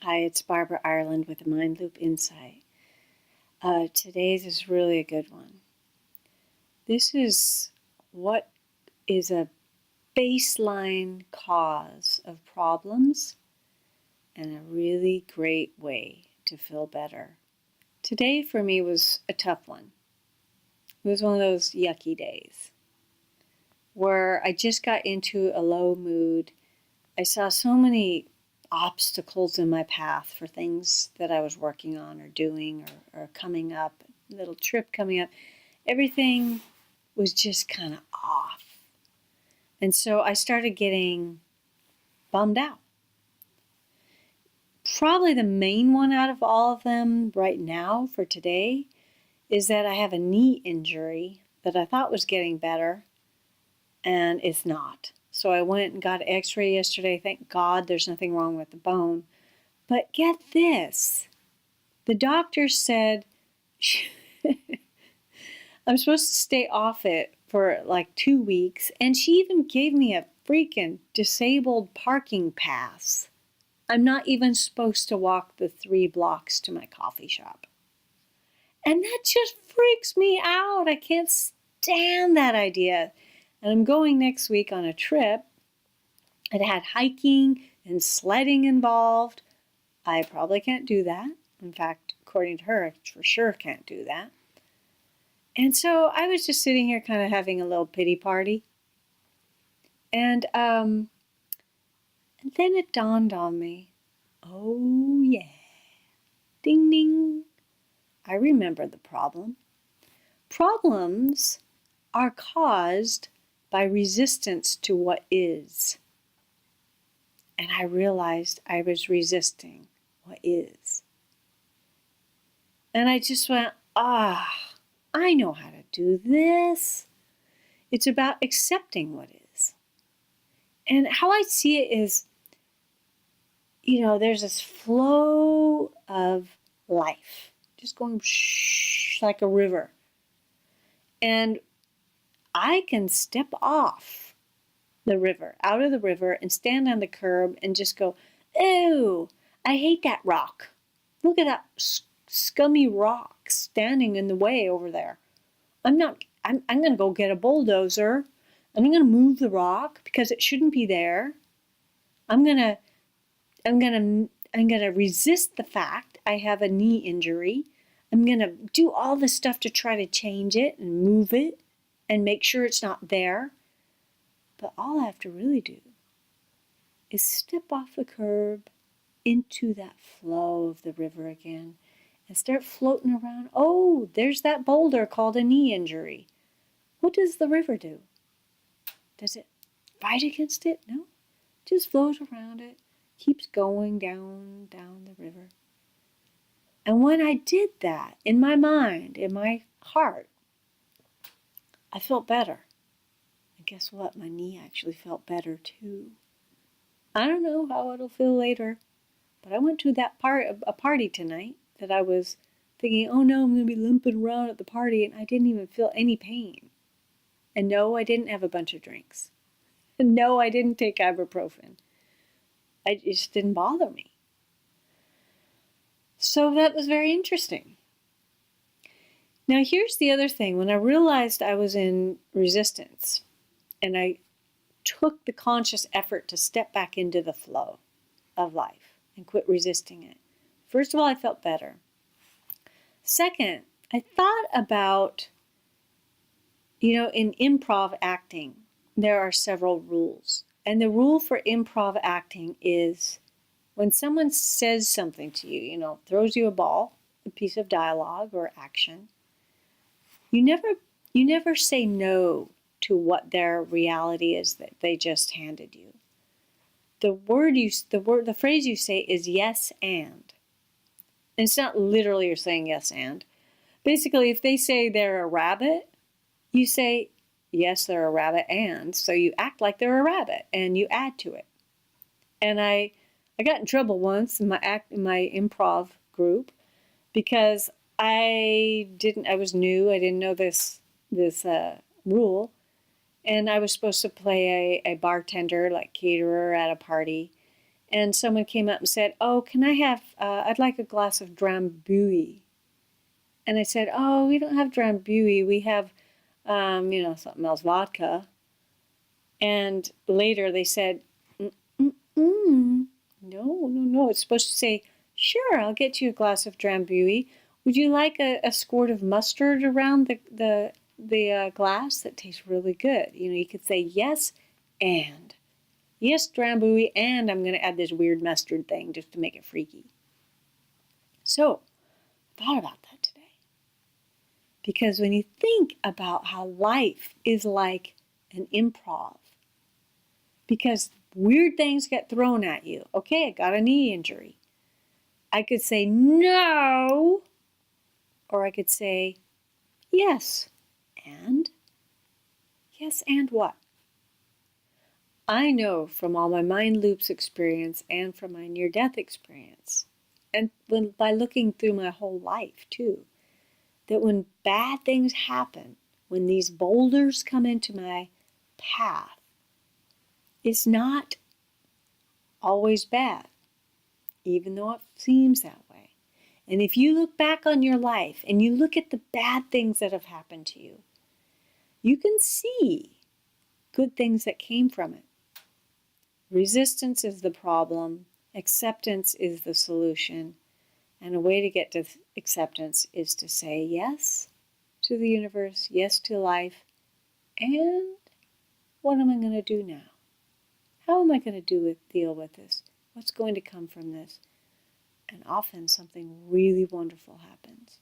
Hi, it's Barbara Ireland with the Mind Loop Insight. Today's is really a good one. This is what is a baseline cause of problems and a really great way to feel better. Today for me was a tough one. It was one of those yucky days where I just got into a low mood. I saw so many obstacles in my path for things that I was working on or doing or coming up, a little trip coming up. Everything was just kind of off. And so I started getting bummed out. Probably the main one out of all of them right now for today is that I have a knee injury that I thought was getting better, and it's not. So I went and got an x-ray yesterday. Thank God there's nothing wrong with the bone. But get this. The doctor said I'm supposed to stay off it for like 2 weeks. And she even gave me a freaking disabled parking pass. I'm not even supposed to walk the 3 blocks to my coffee shop. And that just freaks me out. I can't stand that idea. And I'm going next week on a trip. It had hiking and sledding involved. I probably can't do that. In fact, according to her, I for sure can't do that. And so I was just sitting here kind of having a little pity party. And then it dawned on me, oh yeah, ding ding, I remember the problem. Problems are caused by resistance to what is. And I realized I was resisting what is. And I just went, I know how to do this. It's about accepting what is. And how I see it is, there's this flow of life, just going like a river. And I can step off the river, out of the river, and stand on the curb and just go, ew, I hate that rock. Look at that scummy rock standing in the way over there. I'm going to go get a bulldozer. I'm going to move the rock because it shouldn't be there. I'm going to resist the fact I have a knee injury. I'm going to do all this stuff to try to change it and move it and make sure it's not there. But all I have to really do is step off the curb into that flow of the river again and start floating around. Oh, there's that boulder called a knee injury. What does the river do? Does it fight against it? No. It just flows around it, keeps going down the river. And when I did that in my mind, in my heart, I felt better. And guess what? My knee actually felt better too. I don't know how it'll feel later, but I went to a party tonight that I was thinking, oh no, I'm going to be limping around at the party, and I didn't even feel any pain. And no, I didn't have a bunch of drinks. And no, I didn't take ibuprofen. It just didn't bother me. So that was very interesting. Now here's the other thing. When I realized I was in resistance and I took the conscious effort to step back into the flow of life and quit resisting it. First of all, I felt better. Second, I thought about, in improv acting, there are several rules. And the rule for improv acting is when someone says something to you, throws you a ball, a piece of dialogue or action, you never say no to what their reality is that they just handed you. The phrase you say is yes and. And it's not literally you're saying yes and. Basically, if they say they're a rabbit, you say, yes, they're a rabbit and. So you act like they're a rabbit and you add to it. And I got in trouble once in my improv group because I was new. I didn't know this rule. And I was supposed to play a bartender, like caterer at a party. and someone came up and said, "Oh, can I have, I'd like a glass of Drambuie." And I said, "Oh, we don't have Drambuie. We have, something else, vodka." And later they said, "Mm-mm-mm. No. It's supposed to say, 'Sure, I'll get you a glass of Drambuie. Would you like a squirt of mustard around the glass? That tastes really good.'" You could say yes, and yes, Drambuie, and I'm going to add this weird mustard thing just to make it freaky. So, I thought about that today. Because when you think about how life is like an improv, because weird things get thrown at you. Okay, I got a knee injury. I could say no, or I could say yes, and yes, and what? I know from all my mind loops experience and from my near-death experience, and by looking through my whole life too, that when bad things happen, when these boulders come into my path, it's not always bad, even though it seems that way. And if you look back on your life and you look at the bad things that have happened to you, you can see good things that came from it. Resistance is the problem, acceptance is the solution, and a way to get to acceptance is to say yes to the universe, yes to life, and what am I going to do now? How am I going to deal with this? What's going to come from this? And often something really wonderful happens.